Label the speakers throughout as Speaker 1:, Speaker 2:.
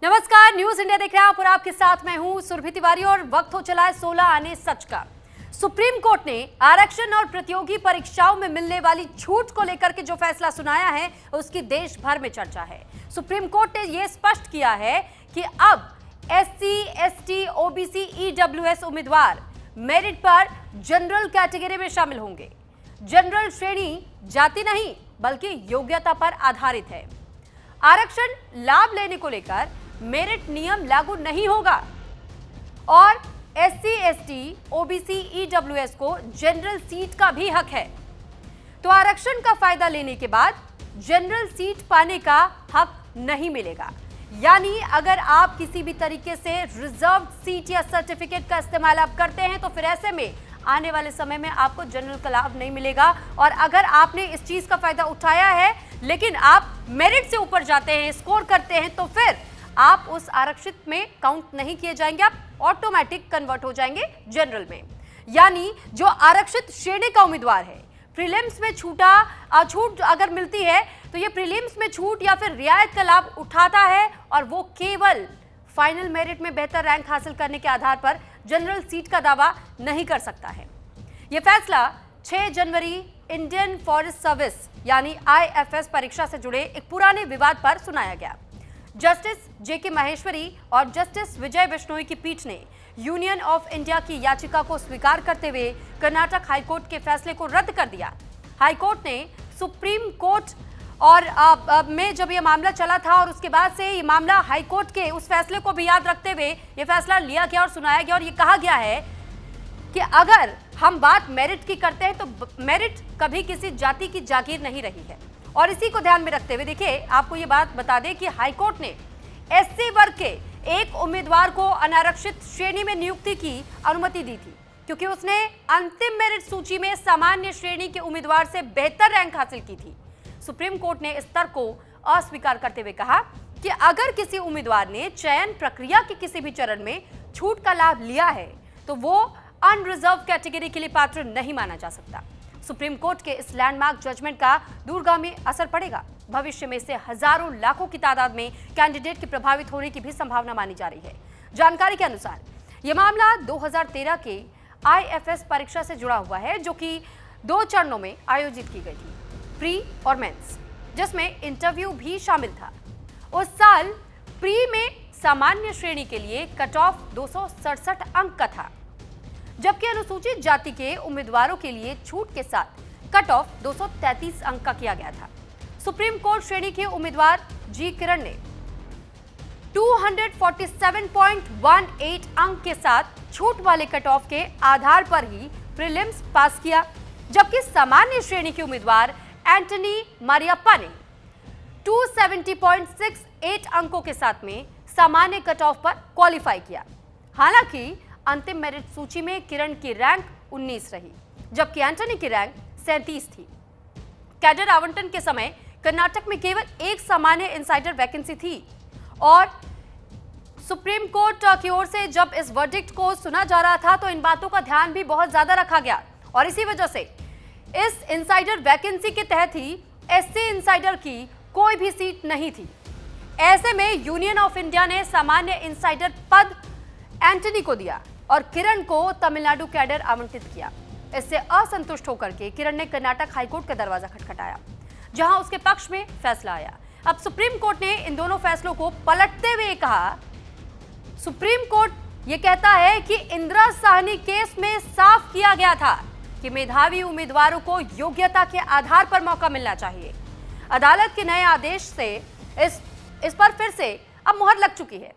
Speaker 1: नमस्कार, news India देख रहे हैं आप और आपके साथ मैं हूं सुरभि तिवारी और वक्त हो चला है 16 आने सच का। सुप्रीम कोर्ट ने आरक्षण और प्रतियोगी परीक्षाओं में मिलने वाली छूट को लेकर के जो फैसला सुनाया है उसकी देश भर में चर्चा है। सुप्रीम कोर्ट ने यह स्पष्ट किया है कि अब एससी, एसटी, ओबीसी, ईडब्ल्यूएस उम्मीदवार मेरिट पर जनरल कैटेगरी में शामिल होंगे। जनरल श्रेणी जाति नहीं बल्कि योग्यता पर आधारित है। आरक्षण लाभ लेने को लेकर मेरिट नियम लागू नहीं होगा और एससी, एसटी, ओबीसी, ईडब्ल्यूएस को जनरल सीट का भी हक है। तो आरक्षण का फायदा लेने के बाद जनरल सीट पाने का हक नहीं मिलेगा। यानी अगर आप किसी भी तरीके से रिजर्व सीट या सर्टिफिकेट का इस्तेमाल आप करते हैं तो फिर ऐसे में आने वाले समय में आपको जनरल का लाभ नहीं मिलेगा। और अगर आपने इस चीज का फायदा उठाया है लेकिन आप मेरिट से ऊपर जाते हैं, स्कोर करते हैं, तो फिर आप उस आरक्षित में काउंट नहीं किए जाएंगे, आप ऑटोमेटिक कन्वर्ट हो जाएंगे जनरल में। यानी जो आरक्षित श्रेणी का उम्मीदवार है, प्रीलिम्स में छूट अगर मिलती है तो ये प्रीलिम्स में छूट या फिर रियायत का लाभ उठाता है और वो केवल फाइनल मेरिट में बेहतर रैंक हासिल करने के आधार पर जनरल सीट का दावा नहीं कर सकता है। यह फैसला 6 जनवरी इंडियन फॉरेस्ट सर्विस यानी आईएफएस परीक्षा से जुड़े एक पुराने विवाद पर सुनाया गया। जस्टिस जेके माहेश्वरी और जस्टिस विजय बिश्नोई की पीठ ने यूनियन ऑफ इंडिया की याचिका को स्वीकार करते हुए कर्नाटक हाईकोर्ट के फैसले को रद्द कर दिया। हाईकोर्ट ने सुप्रीम कोर्ट और में जब यह मामला चला था और उसके बाद से ये मामला हाईकोर्ट के उस फैसले को भी याद रखते हुए यह फैसला लिया गया और सुनाया गया और ये कहा गया है कि अगर हम बात मेरिट की करते हैं तो मेरिट कभी किसी जाति की जागीर नहीं रही है। और इसी को ध्यान में रखते हुए देखिए आपको ये बात बता दें कि हाईकोर्ट ने एससी वर्ग के एक उम्मीदवार को अनारक्षित श्रेणी में नियुक्ति की अनुमति दी थी क्योंकि उसने अंतिम मेरिट सूची में सामान्य श्रेणी के उम्मीदवार से बेहतर रैंक हासिल की थी। सुप्रीम कोर्ट ने इस तर्क को अस्वीकार करते हुए कहा कि अगर किसी उम्मीदवार ने चयन प्रक्रिया के किसी भी चरण में छूट का लाभ लिया है तो वो अनरिजर्व कैटेगरी के लिए पात्र नहीं माना जा सकता। सुप्रीम कोर्ट के इस लैंडमार्क जजमेंट का दूरगामी असर पड़ेगा। भविष्य में से हजारों लाखों की तादाद में कैंडिडेट के प्रभावित होने की भी संभावना मानी जा रही है। जानकारी के अनुसार यह मामला 2013 के आईएफएस परीक्षा से जुड़ा हुआ है जो कि 2 चरणों में आयोजित की गई थी, प्री और मेंस, जिसमें इंटरव्यू भी शामिल था। उस साल प्री में सामान्य श्रेणी के लिए कट ऑफ 267 अंक का था जबकि अनुसूचित जाति के उम्मीदवारों के लिए छूट के साथ कट ऑफ 233 अंक का किया गया था। सुप्रीम कोर्ट श्रेणी के उम्मीदवार जी किरण ने 247.18 अंक के साथ छूट वाले कट ऑफ के आधार पर ही प्रीलिम्स पास किया, जबकि सामान्य श्रेणी के उम्मीदवार एंटनी मारियप्पा ने 270.68 अंकों के साथ में सामान्य कट ऑफ पर क्वालिफाई किया। हालांकि अंतिम मेरिट सूची में किरण की रैंक 19 रही जबकि एंटनी की रैंक 37 थी। कैडर आवंटन के समय कर्नाटक में केवल एक सामान्य इनसाइडर वैकेंसी थी और सुप्रीम कोर्ट की ओर से जब इस वर्डिक्ट को सुना जा रहा था तो इन बातों का ध्यान भी बहुत ज्यादा रखा गया और इसी वजह से इस इनसाइडर वैकेंसी के तहत ही एससी इनसाइडर की कोई भी सीट नहीं थी। ऐसे में यूनियन ऑफ इंडिया ने सामान्य इनसाइडर पद एंटनी को दिया और किरण को तमिलनाडु कैडर आवंटित किया। इससे असंतुष्ट होकर के किरण ने कर्नाटक हाईकोर्ट का दरवाजा खटखटाया जहां उसके पक्ष में फैसला आया। अब सुप्रीम कोर्ट ने इन दोनों फैसलों को पलटते हुए कहा, सुप्रीम कोर्ट यह कहता है कि इंदिरा साहनी केस में साफ किया गया था कि मेधावी उम्मीदवारों को योग्यता के आधार पर मौका मिलना चाहिए। अदालत के नए आदेश से इस पर फिर से अब मुहर लग चुकी है।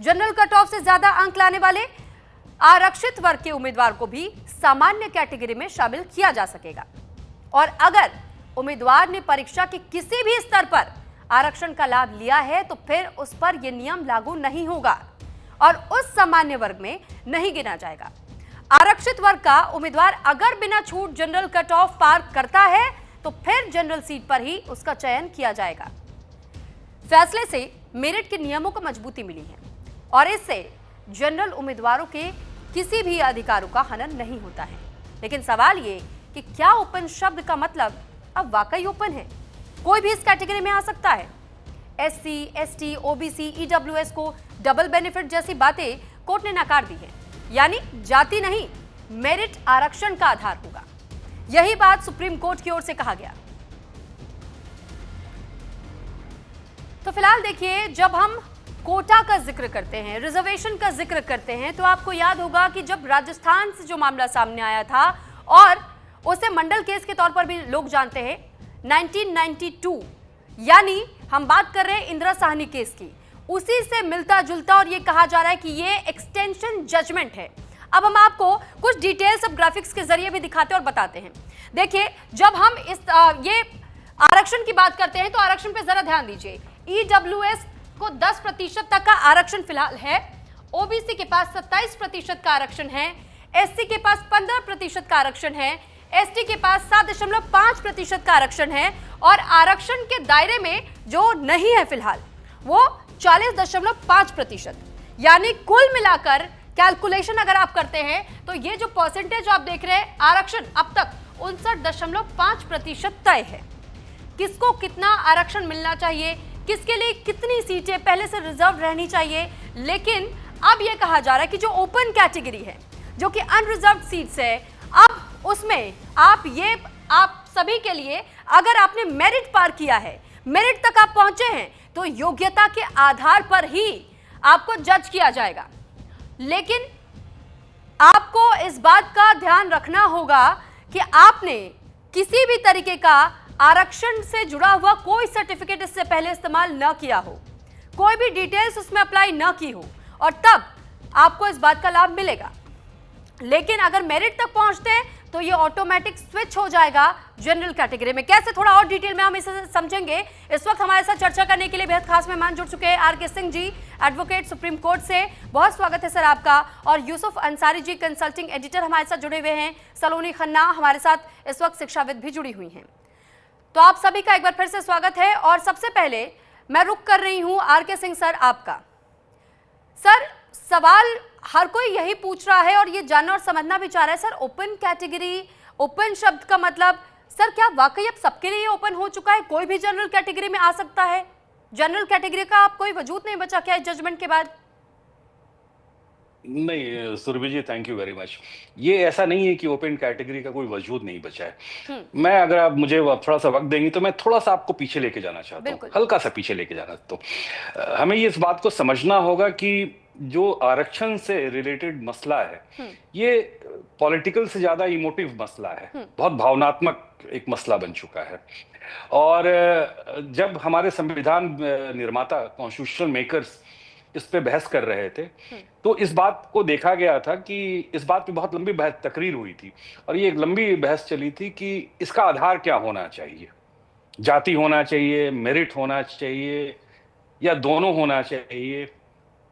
Speaker 1: जनरल कट ऑफ से ज्यादा अंक लाने वाले आरक्षित वर्ग के उम्मीदवार को भी सामान्य कैटेगरी में शामिल किया जा सकेगा और अगर उम्मीदवार ने परीक्षा के किसी भी स्तर पर आरक्षण का लाभ लिया है तो फिर उस पर यह नियम लागू नहीं होगा और उस सामान्य वर्ग में नहीं गिना जाएगा। आरक्षित वर्ग का उम्मीदवार अगर बिना छूट जनरल कट ऑफ पार करता है तो फिर जनरल सीट पर ही उसका चयन किया जाएगा। फैसले से मेरिट के नियमों को मजबूती मिली है और इससे जनरल उम्मीदवारों के किसी भी अधिकारों का हनन नहीं होता है। लेकिन सवाल ये कि क्या ओपन शब्द का मतलब अब वाकई ओपन है? कोई भी इस कैटेगरी में आ सकता है। SC, ST, OBC, EWS को डबल बेनिफिट जैसी बातें कोर्ट ने नकार दी है। यानी जाति नहीं, मेरिट आरक्षण का आधार होगा। यही बात सुप्रीम कोर्ट की ओर से कहा गया। तो फिलहाल देखिए, जब हम कोटा का जिक्र करते हैं, रिजर्वेशन का जिक्र करते हैं, तो आपको याद होगा कि जब राजस्थान से जो मामला सामने आया था और उसे मंडल केस के तौर पर भी लोग जानते हैं, 1992, यानी हम बात कर रहे हैं इंदिरा साहनी केस की, उसी से मिलता जुलता और ये कहा जा रहा है कि ये एक्सटेंशन जजमेंट है। अब हम आपको कुछ डिटेल्स अब ग्राफिक्स के जरिए भी दिखाते हैं और बताते हैं। देखिए, जब हम ये आरक्षण की बात करते हैं तो आरक्षण पे जरा ध्यान दीजिए। EWS को 10% तक का आरक्षण फिलहाल है, OBC के पास 27% का आरक्षण है, SC के पास 15% का आरक्षण है, ST के पास 7.5% का आरक्षण है और आरक्षण के दायरे में जो नहीं है फिलहाल वो 40.5%। यानी कुल मिलाकर कैलकुलेशन अगर आप करते हैं तो ये जो परसेंटेज आप देख रहे हैं, आरक्षण अब तक 59.5% तय है। किसको कितना आरक्षण मिलना चाहिए, किसके लिए कितनी सीटें पहले से रिजर्व रहनी चाहिए, लेकिन अब यह कहा जा रहा है कि जो ओपन कैटेगरी है, जो कि अनरिजर्व सीट्स है, अब उसमें आप सभी के लिए अगर आपने मेरिट पार किया है, मेरिट तक आप पहुंचे हैं, तो योग्यता के आधार पर ही आपको जज किया जाएगा। लेकिन आपको इस बात का ध्यान रखना होगा कि आपने किसी भी तरीके का आरक्षण से जुड़ा हुआ कोई सर्टिफिकेट इससे पहले इस्तेमाल न किया हो, कोई भी डिटेल्स उसमें अप्लाई न की हो, और तब आपको इस बात का लाभ मिलेगा। लेकिन अगर मेरिट तक पहुंचते हैं तो ये ऑटोमेटिक स्विच हो जाएगा जनरल कैटेगरी में। कैसे, थोड़ा और डिटेल में हम इसे समझेंगे। इस वक्त हमारे साथ चर्चा करने के लिए बेहद खास मेहमान जुड़ चुके हैं। RK Singh ji, advocate supreme court से, बहुत स्वागत है सर आपका। और यूसुफ अंसारी जी, कंसल्टिंग एडिटर हमारे साथ जुड़े हुए हैं। सलोनी खन्ना हमारे साथ इस वक्त शिक्षाविद भी जुड़ी हुई हैं। तो आप सभी का एक बार फिर से स्वागत है। और सबसे पहले मैं रुक कर रही हूं RK सिंह सर आपका। सर, सवाल हर कोई यही पूछ रहा है और ये जानना और समझना भी चाह रहा है, सर ओपन कैटेगरी, ओपन शब्द का मतलब, सर क्या वाकई अब सबके लिए ओपन हो चुका है, कोई भी जनरल कैटेगरी में आ सकता है? जनरल कैटेगरी का आप कोई वजूद नहीं बचा क्या इस जजमेंट के बाद?
Speaker 2: नहीं सुरभि जी, थैंक यू वेरी मच। ये ऐसा नहीं है कि ओपन कैटेगरी का कोई वजूद नहीं बचा है। मैं, अगर आप मुझे थोड़ा सा वक्त देंगी तो मैं थोड़ा सा आपको पीछे लेके जाना चाहता हूँ, हल्का सा पीछे लेके जाना। तो हमें ये इस बात को समझना होगा कि जो आरक्षण से रिलेटेड मसला है, ये पॉलिटिकल से ज्यादा इमोटिव मसला है, बहुत भावनात्मक एक मसला बन चुका है। और जब हमारे संविधान निर्माता, कॉन्स्टिट्यूशनल मेकर्स इस पे बहस कर रहे थे, तो इस बात को देखा गया था कि इस बात पे बहुत लंबी बहस, तकरीर हुई थी और ये एक लंबी बहस चली थी कि इसका आधार क्या होना चाहिए, जाति होना चाहिए, मेरिट होना चाहिए या दोनों होना चाहिए।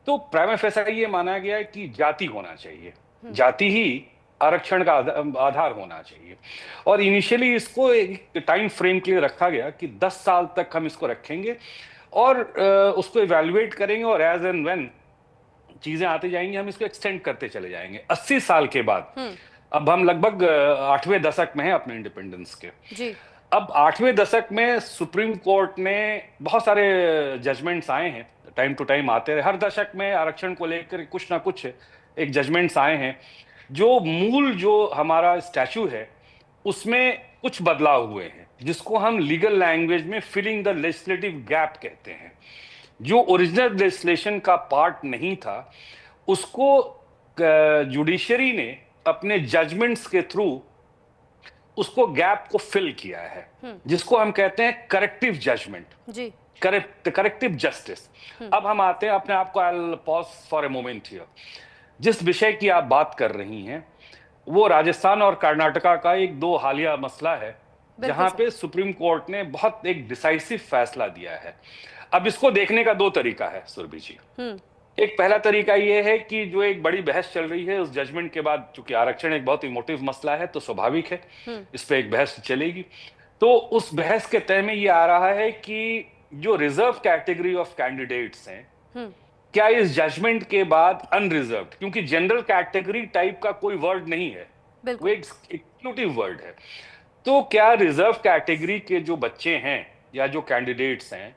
Speaker 2: तो प्राइमा फेसाई ये माना गया कि जाति होना चाहिए, जाति ही आरक्षण का आधार होना चाहिए। और इनिशियली इसको एक टाइम फ्रेम के लिए रखा गया कि 10 साल तक हम इसको रखेंगे और उसको इवैल्यूएट करेंगे और एज एंड व्हेन चीजें आती जाएंगी हम इसको एक्सटेंड करते चले जाएंगे। 80 साल के बाद अब हम लगभग 8वें दशक में हैं अपने इंडिपेंडेंस के जी। अब 8वें दशक में सुप्रीम कोर्ट ने बहुत सारे जजमेंट्स आए हैं, टाइम टू टाइम आते रहे, हर दशक में आरक्षण को लेकर कुछ ना कुछ एक जजमेंट्स आए हैं। जो मूल जो हमारा स्टैच्यू है उसमें कुछ बदलाव हुए हैं, जिसको हम लीगल लैंग्वेज में फिलिंग द लेजिस्लेटिव गैप कहते हैं। जो ओरिजिनल लेजिस्लेशन का पार्ट नहीं था उसको जुडिशरी ने अपने जजमेंट्स के थ्रू उसको गैप को फिल किया है, जिसको हम कहते हैं करेक्टिव जजमेंट जी, करेक्टिव जस्टिस। अब हम आते हैं अपने आप को, I will pause for a moment here. जिस विषय की आप बात कर रही हैं वो राजस्थान और कर्नाटका का एक दो हालिया मसला है, जहां पे सुप्रीम कोर्ट ने बहुत एक डिसाइसिव फैसला दिया है। अब इसको देखने का दो तरीका है सुरभि जी। एक पहला तरीका ये है कि जो एक बड़ी बहस चल रही है उस जजमेंट के बाद, चूंकि आरक्षण एक बहुत इमोटिव मसला है तो स्वाभाविक है इस पे एक बहस चलेगी। तो उस बहस के तह में ये आ रहा है कि जो रिजर्व कैटेगरी ऑफ कैंडिडेट्स हैं, क्या इस जजमेंट के बाद अनरिजर्व्ड, क्योंकि जनरल कैटेगरी टाइप का कोई वर्ड नहीं है, वो एक एक्सक्लूसिव वर्ड है, तो क्या रिजर्व कैटेगरी के जो बच्चे हैं या जो कैंडिडेट्स हैं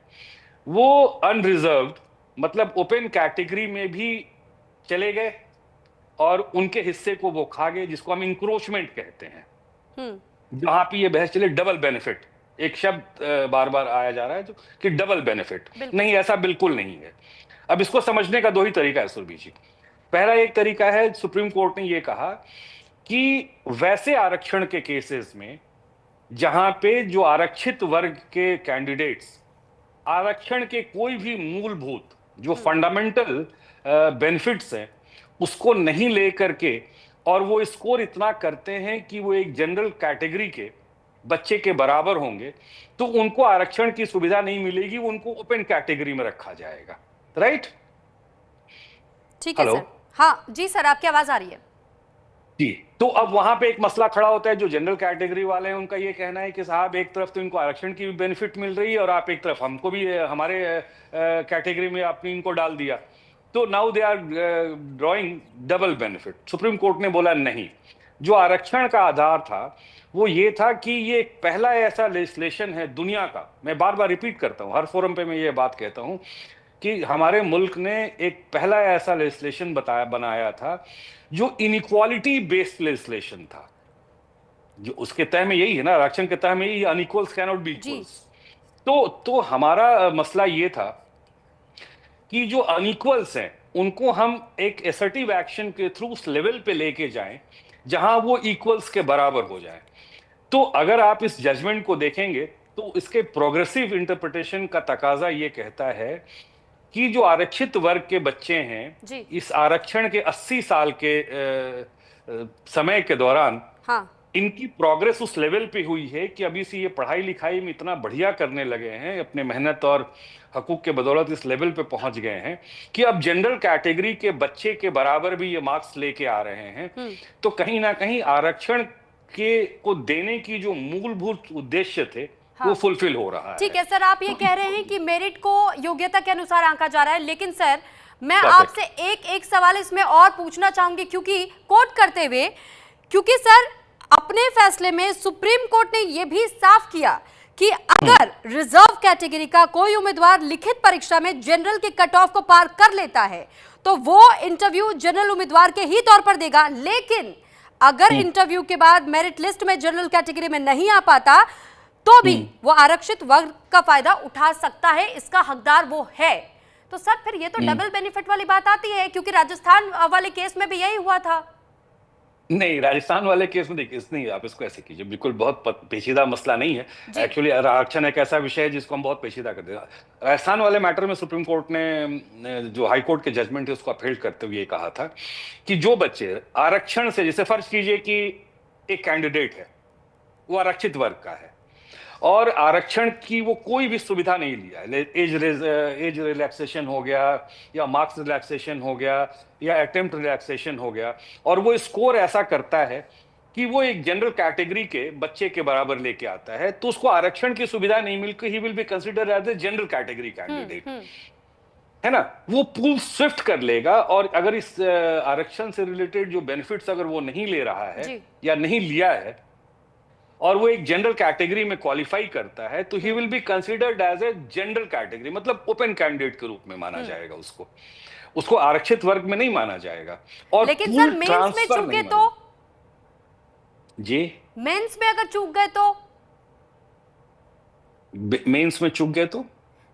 Speaker 2: वो अनरिजर्व्ड मतलब ओपन कैटेगरी में भी चले गए और उनके हिस्से को वो खा गए, जिसको हम इंक्रोचमेंट कहते हैं। जहां पे ये बहस चले डबल बेनिफिट, एक शब्द बार बार आया जा रहा है जो कि डबल बेनिफिट, नहीं ऐसा बिल्कुल नहीं है। अब इसको समझने का दो ही तरीका है सुरभि जी। पहला एक तरीका है, सुप्रीम कोर्ट ने ये कहा कि वैसे आरक्षण के केसेस में जहां पे जो आरक्षित वर्ग के कैंडिडेट्स आरक्षण के कोई भी मूलभूत जो फंडामेंटल बेनिफिट्स हैं उसको नहीं लेकर के और वो स्कोर इतना करते हैं कि वो एक जनरल कैटेगरी के बच्चे के बराबर होंगे, तो उनको आरक्षण की सुविधा नहीं मिलेगी, उनको ओपन कैटेगरी में रखा जाएगा। राइट?
Speaker 1: ठीक है सर। हाँ जी सर, आपकी आवाज आ रही है
Speaker 2: जी। तो अब वहां पे एक मसला खड़ा होता है, जो जनरल कैटेगरी वाले हैं उनका ये कहना है कि साहब एक तरफ तो इनको आरक्षण की भी बेनिफिट मिल रही है और आप एक तरफ हमको भी हमारे कैटेगरी में आपने इनको डाल दिया, तो now they are drawing double benefit. Supreme court ने बोला नहीं, जो आरक्षण का आधार था वो ये था कि ये पहला ऐसा लेजिस्लेशन है दुनिया का, मैं बार बार रिपीट करता हूं, हर फोरम पे मैं ये बात कहता हूं कि हमारे मुल्क ने एक पहला ऐसा लेजिस्लेशन बनाया था जो इनइक्वालिटी बेस्ड लेजिस्लेशन था। जो उसके तह में यही है ना, आरक्षण के तह में यही, अनइक्वल्स कैन नॉट बी इक्वल्स। तो हमारा मसला ये था कि जो अनइक्वल्स हैं उनको हम एक असर्टिव एक्शन के थ्रू उस लेवल पे लेके जाएं जहां वो इक्वल्स के बराबर हो जाए। तो अगर आप इस जजमेंट को देखेंगे तो इसके प्रोग्रेसिव इंटरप्रिटेशन का तकाजा ये कहता है कि जो आरक्षित वर्ग के बच्चे हैं इस आरक्षण के 80 साल के समय के दौरान इनकी प्रोग्रेस उस लेवल पे हुई है कि अभी से ये पढ़ाई लिखाई में इतना बढ़िया करने लगे हैं, अपने मेहनत और हकूक के बदौलत इस लेवल पे पहुंच गए हैं कि अब जनरल कैटेगरी के बच्चे के बराबर भी ये मार्क्स लेके आ रहे हैं। तो कहीं ना कहीं आरक्षण के को देने की जो मूलभूत उद्देश्य थे वो फुलफिल हो रहा है।
Speaker 1: ठीक है सर, आप ये कह रहे हैं कि मेरिट को योग्यता के अनुसार आंका जा रहा है, लेकिन सर मैं आपसे एक सवाल इसमें और पूछना चाहूंगी, क्योंकि कोट करते हुए, क्योंकि सर अपने फैसले में सुप्रीम कोर्ट ने यह भी साफ किया कि अगर रिजर्व कैटेगरी का कोई उम्मीदवार लिखित परीक्षा में जनरल के कट ऑफ को पार कर लेता है तो वो इंटरव्यू जनरल उम्मीदवार के ही तौर पर देगा, लेकिन अगर इंटरव्यू के बाद मेरिट लिस्ट में जनरल कैटेगरी में नहीं आ पाता तो भी वो आरक्षित वर्ग का फायदा उठा सकता है, इसका हकदार वो है। तो सर फिर ये तो डबल बेनिफिट वाली बात आती है, क्योंकि राजस्थान वाले केस में भी यही हुआ था।
Speaker 2: नहीं, राजस्थान वाले केस में देखिए, नहीं आप इसको ऐसे कीजिए, बिल्कुल बहुत पेचीदा मसला नहीं है। एक्चुअली आरक्षण एक ऐसा विषय है जिसको हम बहुत पेचीदा कर देगा। राजस्थान वाले मैटर में सुप्रीम कोर्ट ने जो हाई कोर्ट के जजमेंट है उसको अपील करते हुए कहा था कि जो बच्चे आरक्षण से, जैसे फर्ज कीजिए कि एक कैंडिडेट है वो आरक्षित वर्ग का है और आरक्षण की वो कोई भी सुविधा नहीं लिया है, एज रिलैक्सेशन हो गया या मार्क्स रिलैक्सेशन हो गया या अटेम्प्ट रिलैक्सेशन हो गया, और वो स्कोर ऐसा करता है कि वो एक जनरल कैटेगरी के बच्चे के बराबर लेके आता है, तो उसको आरक्षण की सुविधा नहीं मिलकर he will be considered as a general category candidate, है ना। वो पूल स्विफ्ट कर लेगा, और अगर इस आरक्षण से रिलेटेड जो बेनिफिट्स अगर वो नहीं ले रहा है या नहीं लिया है और वो एक जनरल कैटेगरी में क्वालिफाई करता है, तो he will be considered as a general category, मतलब ओपन कैंडिडेट के रूप में माना जाएगा उसको आरक्षित वर्ग में नहीं माना जाएगा। और
Speaker 1: लेकिन सर मेंस में चूक गए तो
Speaker 2: जी,
Speaker 1: मेंस में अगर चूक गए तो,
Speaker 2: मेंस में चूक गए तो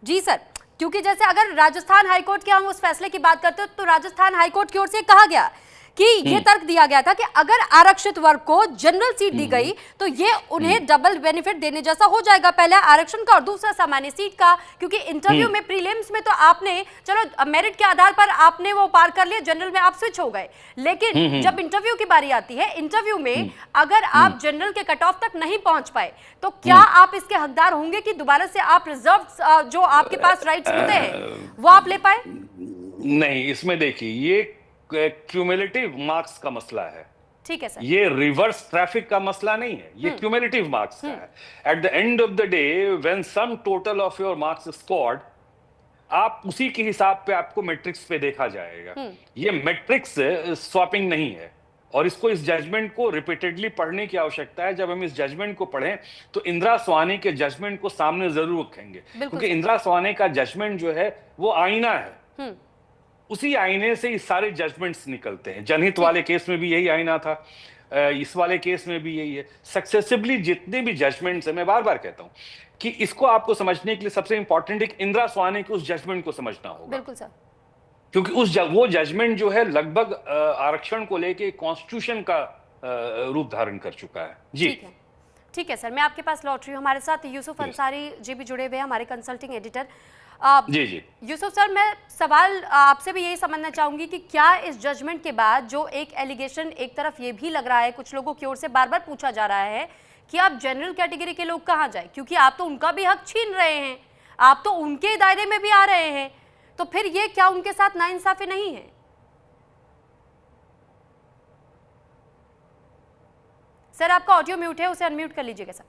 Speaker 1: जी सर, क्योंकि जैसे अगर राजस्थान हाईकोर्ट के हम उस फैसले की बात करते हो तो राजस्थान हाईकोर्ट की ओर से कहा गया कि ये तर्क दिया गया था कि अगर आरक्षित वर्ग को जनरल सीट दी गई तो ये उन्हें डबल बेनिफिट देने जैसा हो जाएगा, पहला आरक्षण का और दूसरा सामान्य सीट का, क्योंकि इंटरव्यू में प्रीलिम्स में तो आपने चलो मेरिट के आधार पर आपने वो पार कर लिया, जनरल में आप स्विच हो गए, लेकिन जब इंटरव्यू की बारी आती है, इंटरव्यू में अगर आप जनरल के कट ऑफ तक नहीं पहुंच पाए तो क्या आप इसके हकदार होंगे कि दोबारा से आप रिजर्व जो आपके पास राइट्स होते हैं वो आप ले पाए?
Speaker 2: नहीं, इसमें देखिए ये क्यूमुलेटिव मार्क्स का मसला है,
Speaker 1: ठीक है सर,
Speaker 2: ये रिवर्स ट्रैफिक का मसला नहीं है, ये क्यूमुलेटिव मार्क्स का है। At the end of the day when sum total of your marks scored, आप उसी के हिसाब पे आपको मैट्रिक्स पे देखा जाएगा। ये मैट्रिक्स स्वैपिंग नहीं है, और इस जजमेंट को रिपीटेडली पढ़ने की आवश्यकता है। जब हम इस जजमेंट को पढ़ें तो इंदिरा स्वानी के जजमेंट को सामने जरूर रखेंगे, क्योंकि इंदिरा स्वानी का जजमेंट जो है वो आईना है। उसी आईने से इस सारे जजमेंट्स निकलते हैं। जनहित वाले केस में भी यही आईना था, इस वाले केस में भी यही है। सक्सेसिवली जितने भी जजमेंट्स है, मैं बार बार कहता हूं कि इसको आपको समझने के लिए सबसे इंपॉर्टेंट एक इंदिरा स्वानी के उस जजमेंट को समझना होगा।
Speaker 1: बिल्कुल सर।
Speaker 2: क्योंकि वो जजमेंट जो है लगभग आरक्षण को लेके कॉन्स्टिट्यूशन का रूप धारण कर चुका है। जी
Speaker 1: ठीक है सर, मैं आपके पास लौट रही हूँ। हमारे साथ यूसुफ अंसारी जी भी जुड़े हुए हैं, हमारे कंसल्टिंग एडिटर।
Speaker 2: जी
Speaker 1: यूसुफ सर, मैं सवाल आपसे भी यही समझना चाहूंगी कि क्या इस जजमेंट के बाद जो एक एलिगेशन एक तरफ ये भी लग रहा है, कुछ लोगों की ओर से बार बार पूछा जा रहा है कि आप जनरल कैटेगरी के लोग कहाँ जाए, क्योंकि आप तो उनका भी हक छीन रहे हैं, आप तो उनके दायरे में भी आ रहे हैं, तो फिर ये क्या उनके साथ नाइंसाफी नहीं है? सर आपका ऑडियो म्यूट है, उसे अनम्यूट कर लीजिएगा सर।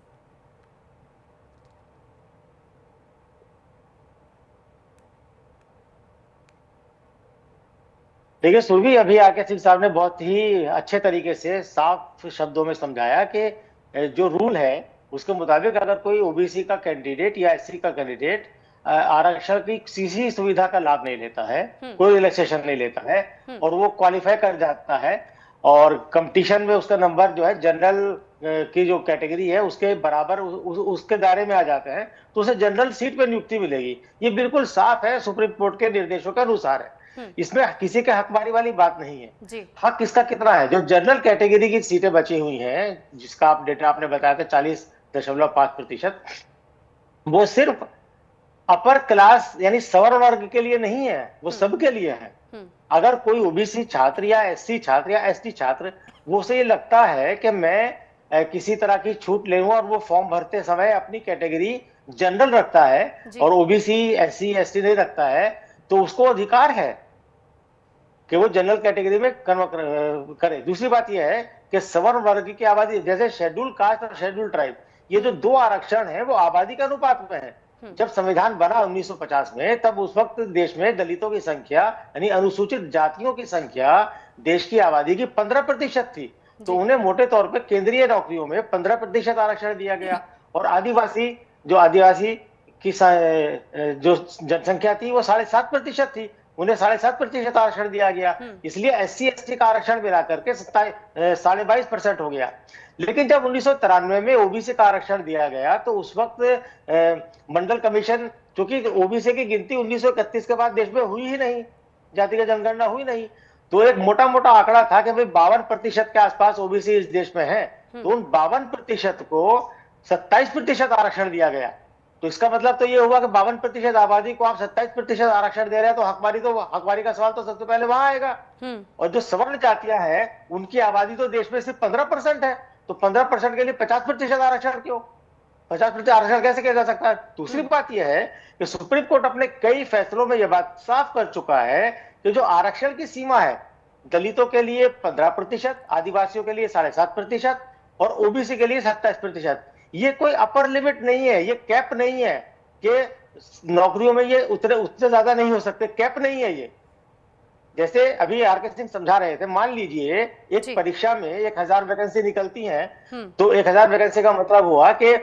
Speaker 3: देखिए सुरभि, अभी आके सिंह साहब ने बहुत ही अच्छे तरीके से साफ शब्दों में समझाया कि जो रूल है उसके मुताबिक अगर कोई ओबीसी का कैंडिडेट या एससी का कैंडिडेट आरक्षण की किसी सुविधा का लाभ नहीं लेता है, कोई रिलैक्सेशन नहीं लेता है और वो क्वालिफाई कर जाता है और कंपटीशन में उसका नंबर जो है जनरल की जो कैटेगरी है उसके बराबर उसके दायरे में आ जाते हैं, तो उसे जनरल सीट पे नियुक्ति मिलेगी। ये बिल्कुल साफ है, सुप्रीम कोर्ट के निर्देशों के अनुसार है। इसमें किसी के हकमारी वाली बात नहीं है
Speaker 1: जी।
Speaker 3: हक किसका कितना है? जो जनरल कैटेगरी की सीटें बची हुई हैं, जिसका आप डेटा आपने बताया था 40.5%, वो सिर्फ अपर क्लास यानी सवर्ण वर्ग के लिए नहीं है, वो सबके लिए है। अगर कोई ओबीसी छात्र या एससी छात्र या एसटी छात्र वो से ये लगता है कि मैं किसी तरह की छूट ले लूं और वो फॉर्म भरते समय अपनी कैटेगरी जनरल रखता है और ओबीसी एससी एसटी नहीं रखता है, तो उसको अधिकार है कि वो जनरल कैटेगरी में कन्वर्ट करे। दूसरी बात यह है कि सवर्ण वर्ग की आबादी, जैसे शेड्यूल कास्ट और शेड्यूल ट्राइब, ये जो दो आरक्षण है वो आबादी के अनुपात में है। जब संविधान बना 1950 में, तब उस वक्त देश में दलितों की संख्या यानी अनुसूचित जातियों की संख्या देश की आबादी की 15% थी, तो उन्हें मोटे तौर पर केंद्रीय नौकरियों में 15% आरक्षण दिया गया और आदिवासी की जो जनसंख्या थी वो 7.5% थी, उन्हें 7.5% आरक्षण दिया गया। इसलिए एससी एसटी का आरक्षण मिला करके 22.5% हो गया। लेकिन जब 1993 में ओबीसी का आरक्षण दिया गया तो उस वक्त मंडल कमीशन, क्योंकि ओबीसी की गिनती 1931 के बाद देश में हुई ही नहीं, जातिगत जनगणना हुई नहीं, तो एक मोटा मोटा आंकड़ा था कि भाई 52% के आसपास ओबीसी इस देश में है, तो उन 52% को 27% आरक्षण दिया गया। तो इसका मतलब तो ये हुआ कि 52% आबादी को आप 27% आरक्षण दे रहे हैं, तो हकमारी का सवाल तो सबसे पहले वहां आएगा। और जो सवर्ण जातियां हैं उनकी आबादी तो देश में सिर्फ 15% है, तो 15% के लिए 50% आरक्षण क्यों? 50% आरक्षण कैसे किया जा सकता है? दूसरी बात यह है कि सुप्रीम कोर्ट अपने कई फैसलों में यह बात साफ कर चुका है कि जो आरक्षण की सीमा है, दलितों के लिए 15%, आदिवासियों के लिए 7.5% और ओबीसी के लिए 27%, ये कोई अपर लिमिट नहीं है, ये कैप नहीं है कि नौकरियों में ये उससे ज्यादा नहीं हो सकते, कैप नहीं है ये। जैसे अभी आरके सिंह समझा रहे थे, मान लीजिए एक परीक्षा में 1000 वैकेंसी निकलती हैं, तो 1000 वैकेंसी का मतलब हुआ कि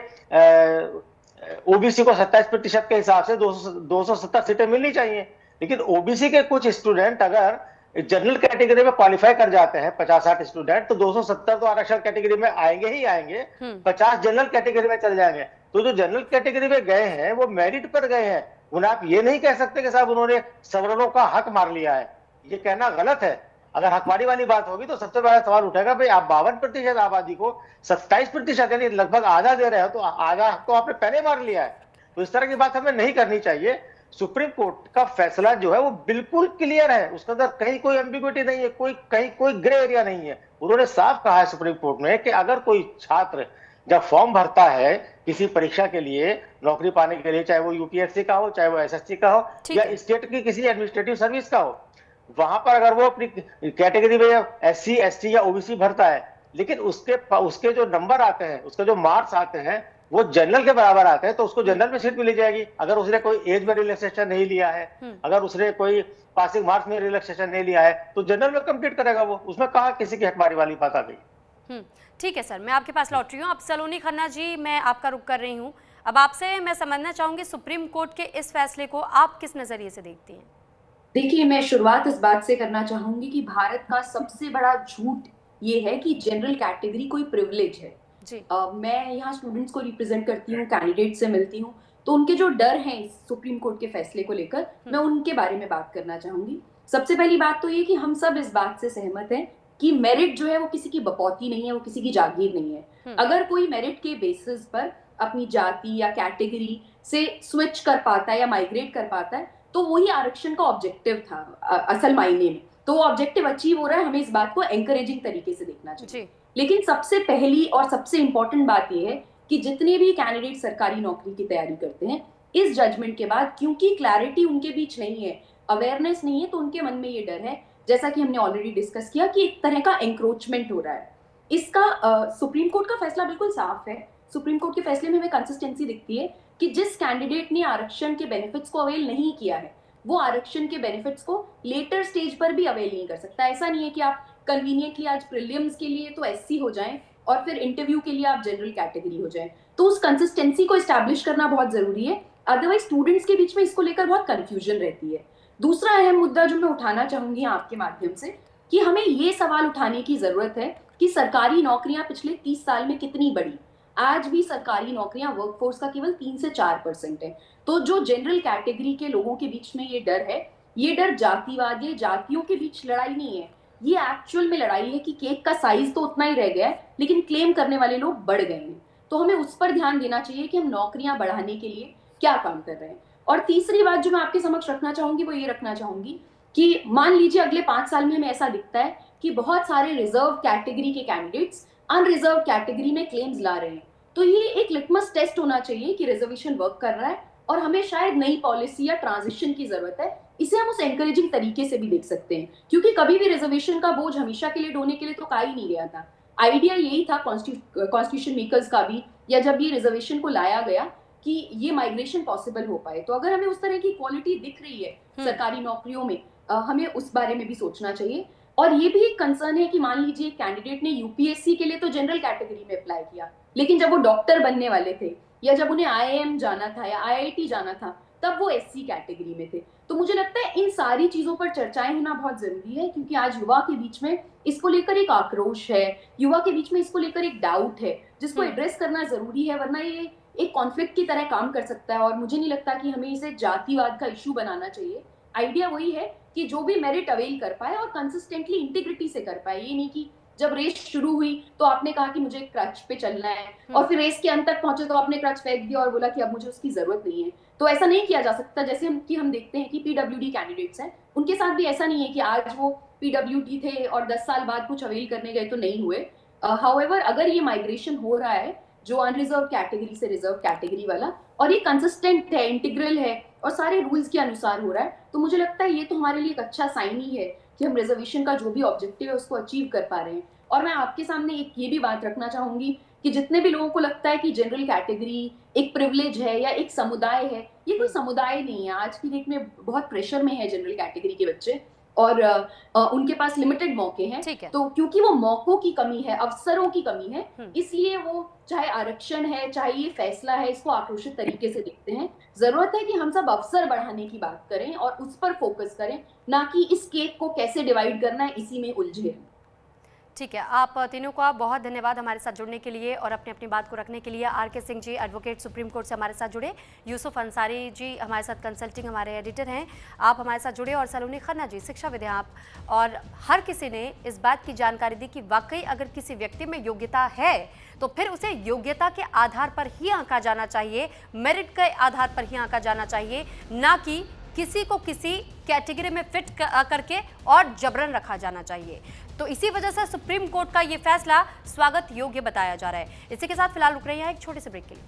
Speaker 3: ओबीसी को 27% के हिसाब से 270 सीटें मिलनी चाहिए। लेकिन ओबीसी के कुछ स्टूडेंट अगर जनरल कैटेगरी में क्वालिफाई कर जाते हैं, 50-60 स्टूडेंट, तो 270 तो आरक्षण कैटेगरी में आएंगे ही आएंगे, 50 जनरल कैटेगरी में चले जाएंगे। तो जो जनरल कैटेगरी में गए हैं वो मेरिट पर गए हैं, उन्हें आप ये नहीं कह सकते कि साहब उन्होंने सवर्णों का हक मार लिया है, ये कहना गलत है। अगर हकमारी वाली बात होगी तो सबसे बड़ा सवाल उठेगा, भाई आप 52% आबादी को 27% यानी लगभग आधा दे रहे हो, तो आधा हक तो आपने पहले मार लिया है। तो इस तरह की बात हमें नहीं करनी चाहिए। सुप्रीम कोर्ट का फैसला जो है वो बिल्कुल क्लियर है, उसके अंदर कहीं कोई एम्बिग्विटी नहीं है, कहीं कोई ग्रे एरिया नहीं है। उन्होंने साफ कहा है सुप्रीम कोर्ट में कि अगर कोई छात्र जब फॉर्म भरता है किसी परीक्षा के लिए, नौकरी पाने के लिए, चाहे वो यूपीएससी का हो, चाहे वो एसएससी का हो या स्टेट की किसी एडमिनिस्ट्रेटिव सर्विस का हो, वहां पर अगर वो अपनी कैटेगरी में एससी एसटी या ओबीसी भरता है, लेकिन उसके जो नंबर आते हैं, उसके जो मार्क्स आते हैं, वो जनरल के बराबर आते हैं तो उसको जनरल में सीट मिली जाएगी। अगर उसने कोई एज में रिलैक्सेशन नहीं लिया है, अगर उसने कोई पासिंग मार्क्स में रिलैक्सेशन नहीं लिया है, तो जनरल में कम्पीट करेगा वो। उसमें कहा किसी की हकमारी वाली बात आ गई।
Speaker 1: ठीक है सर, मैं आपके पास लौट रही हूँ। अब सलोनी खन्ना जी, मैं आपका रुख कर रही हूँ। अब आपसे मैं समझना चाहूंगी सुप्रीम कोर्ट के इस फैसले को आप किस नजरिए से देखती हैं?
Speaker 4: देखिए, मैं शुरुआत इस बात से करना चाहूंगी कि भारत का सबसे बड़ा झूठ ये है कि जनरल कैटेगरी कोई प्रिविलेज है।
Speaker 1: जी।
Speaker 4: मैं यहाँ स्टूडेंट्स को रिप्रेजेंट करती हूँ, कैंडिडेट से मिलती हूँ, तो उनके जो डर हैं इस सुप्रीम कोर्ट के फैसले को लेकर, मैं उनके बारे में बात करना चाहूंगी। सबसे पहली बात तो ये कि हम सब इस बात से सहमत हैं कि मेरिट जो है वो किसी की बपौती नहीं है, वो किसी की जागीर नहीं है। अगर कोई मेरिट के बेसिस पर अपनी जाति या कैटेगरी से स्विच कर पाता है या माइग्रेट कर पाता है, तो वही आरक्षण का ऑब्जेक्टिव था असल मायने में। तो वो ऑब्जेक्टिव अचीव हो रहा है, हमें इस बात को एनकरेजिंग तरीके से देखना चाहिए। लेकिन सबसे पहली और सबसे इंपॉर्टेंट बात यह है कि जितने भी कैंडिडेट सरकारी नौकरी की तैयारी करते हैं, इस जजमेंट के बाद क्योंकि क्लैरिटी उनके बीच नहीं है, अवेयरनेस नहीं है, तो उनके मन में ये डर है, जैसा कि हमने ऑलरेडी डिस्कस किया, कि एक तरह का एंक्रोचमेंट हो रहा है। इसका सुप्रीम कोर्ट का फैसला बिल्कुल साफ है। सुप्रीम कोर्ट के फैसले में हमें कंसिस्टेंसी दिखती है कि जिस कैंडिडेट ने आरक्षण के बेनिफिट्स को अवेल नहीं किया है, वो आरक्षण के बेनिफिट्स को लेटर स्टेज पर भी अवेल नहीं कर सकता। ऐसा नहीं है कि आप कन्वीनियंटली आज प्रीलिम्स के लिए तो एससी हो जाएं और फिर इंटरव्यू के लिए आप जनरल कैटेगरी हो जाएं। तो उस कंसिस्टेंसी को एस्टैब्लिश करना बहुत जरूरी है, अदरवाइज स्टूडेंट्स के बीच में इसको लेकर बहुत कंफ्यूजन रहती है। दूसरा अहम मुद्दा जो मैं उठाना चाहूंगी आपके माध्यम से, कि हमें ये सवाल उठाने की जरूरत है कि सरकारी नौकरियां पिछले 30 साल में कितनी बढ़ी। आज भी सरकारी नौकरियां वर्कफोर्स का केवल 3 से 4% है। तो जो जनरल कैटेगरी के लोगों के बीच में ये डर है, ये डर जातिवाद या जातियों के बीच लड़ाई नहीं है, ये एक्चुअल में लड़ाई है कि केक का साइज तो उतना ही रह गया है, लेकिन क्लेम करने वाले लोग बढ़ गए हैं। तो हमें उस पर ध्यान देना चाहिए कि हम नौकरियां बढ़ाने के लिए क्या काम कर रहे हैं। और तीसरी बात जो मैं आपके समक्ष रखना चाहूंगी वो ये रखना चाहूंगी कि मान लीजिए अगले 5 साल में हमें ऐसा दिखता है कि बहुत सारे रिजर्व कैटेगरी के कैंडिडेट्स अनरिजर्व कैटेगरी में क्लेम्स ला रहे हैं, तो ये एक लिटमस टेस्ट होना चाहिए कि रिजर्वेशन वर्क कर रहा है और हमें शायद नई पॉलिसी या ट्रांजिशन की जरूरत है। इसे हम उस एनकरेजिंग तरीके से भी देख सकते हैं, क्योंकि कभी भी रिजर्वेशन का बोझ हमेशा के लिए ढोने के लिए तो कहा ही नहीं गया था। आइडिया यही था कॉन्स्टिट्यूशन मेकर्स का भी, या जब ये रिजर्वेशन को लाया गया कि ये माइग्रेशन पॉसिबल हो पाए। तो अगर हमें उस तरह की क्वालिटी दिख रही है सरकारी नौकरियों में, हमें उस बारे में भी सोचना चाहिए। और ये भी एक कंसर्न है कि मान लीजिए कैंडिडेट ने यूपीएससी के लिए तो जनरल कैटेगरी में अप्लाई किया, लेकिन जब वो डॉक्टर बनने वाले थे या जब उन्हें आईआईएम जाना था या आईआईटी जाना था, तब वो एससी कैटेगरी में थे। तो मुझे लगता है इन सारी चीजों पर चर्चाएं होना बहुत जरूरी है, क्योंकि आज युवा के बीच में इसको लेकर एक आक्रोश है, युवा के बीच में इसको लेकर एक डाउट है, जिसको एड्रेस करना जरूरी है, वरना ये एक कॉन्फ्लिक्ट की तरह काम कर सकता है। और मुझे नहीं लगता कि हमें इसे जातिवाद का इशू बनाना चाहिए। आइडिया वही है कि जो भी मेरिट अवेल कर पाए और कंसिस्टेंटली इंटीग्रिटी से कर पाए। ये नहीं कि जब रेस शुरू हुई तो आपने कहा कि मुझे क्रच पे चलना है और फिर रेस के अंत तक पहुंचे तो आपने क्रच फेंक दिया और बोला कि अब मुझे उसकी जरूरत नहीं है। तो ऐसा नहीं किया जा सकता। जैसे हम देखते हैं कि पीडब्ल्यूडी कैंडिडेट्स हैं, उनके साथ भी ऐसा नहीं है कि आज वो पीडब्ल्यूडी थे और 10 साल बाद कुछ अवेल करने गए तो नहीं हुए। हाउएवर अगर ये माइग्रेशन हो रहा है जो अनरिजर्व कैटेगरी से रिजर्व कैटेगरी वाला, और ये कंसिस्टेंट है, इंटीग्रल है और सारे रूल्स के अनुसार हो रहा है, तो मुझे लगता है ये तो हमारे लिए एक अच्छा साइन ही है कि हम रिजर्वेशन का जो भी ऑब्जेक्टिव है उसको अचीव कर पा रहे हैं। और मैं आपके सामने एक ये भी बात रखना चाहूंगी कि जितने भी लोगों को लगता है कि जनरल कैटेगरी एक प्रिविलेज है या एक समुदाय है, ये कोई समुदाय नहीं है। आज की डेट में बहुत प्रेशर में है जनरल कैटेगरी के बच्चे और उनके पास लिमिटेड मौके हैं। तो क्योंकि वो मौकों की कमी है, अवसरों की कमी है, इसलिए वो चाहे आरक्षण है चाहे ये फैसला है, इसको आक्रोशित तरीके से देखते हैं। जरूरत है कि हम सब अवसर बढ़ाने की बात करें और उस पर फोकस करें, ना कि इस केक को कैसे डिवाइड करना है इसी में उलझे।
Speaker 1: ठीक है, आप तीनों का बहुत धन्यवाद हमारे साथ जुड़ने के लिए और अपनी अपनी बात को रखने के लिए। आर के Singh ji advocate supreme court से हमारे साथ जुड़े, यूसुफ अंसारी जी हमारे साथ कंसल्टिंग हमारे एडिटर हैं, आप हमारे साथ जुड़े, और सलोनी खन्ना जी शिक्षाविद हैं आप। और हर किसी ने इस बात की जानकारी दी कि वाकई अगर किसी व्यक्ति में योग्यता है तो फिर उसे योग्यता के आधार पर ही आंका जाना चाहिए, मेरिट के आधार पर ही आंका जाना चाहिए, ना कि किसी को किसी कैटेगरी में फिट करके और जबरन रखा जाना चाहिए। तो इसी वजह से सुप्रीम कोर्ट का ये फैसला स्वागत योग्य बताया जा रहा है। इसी के साथ फिलहाल रुक रही है एक छोटे से ब्रेक के लिए।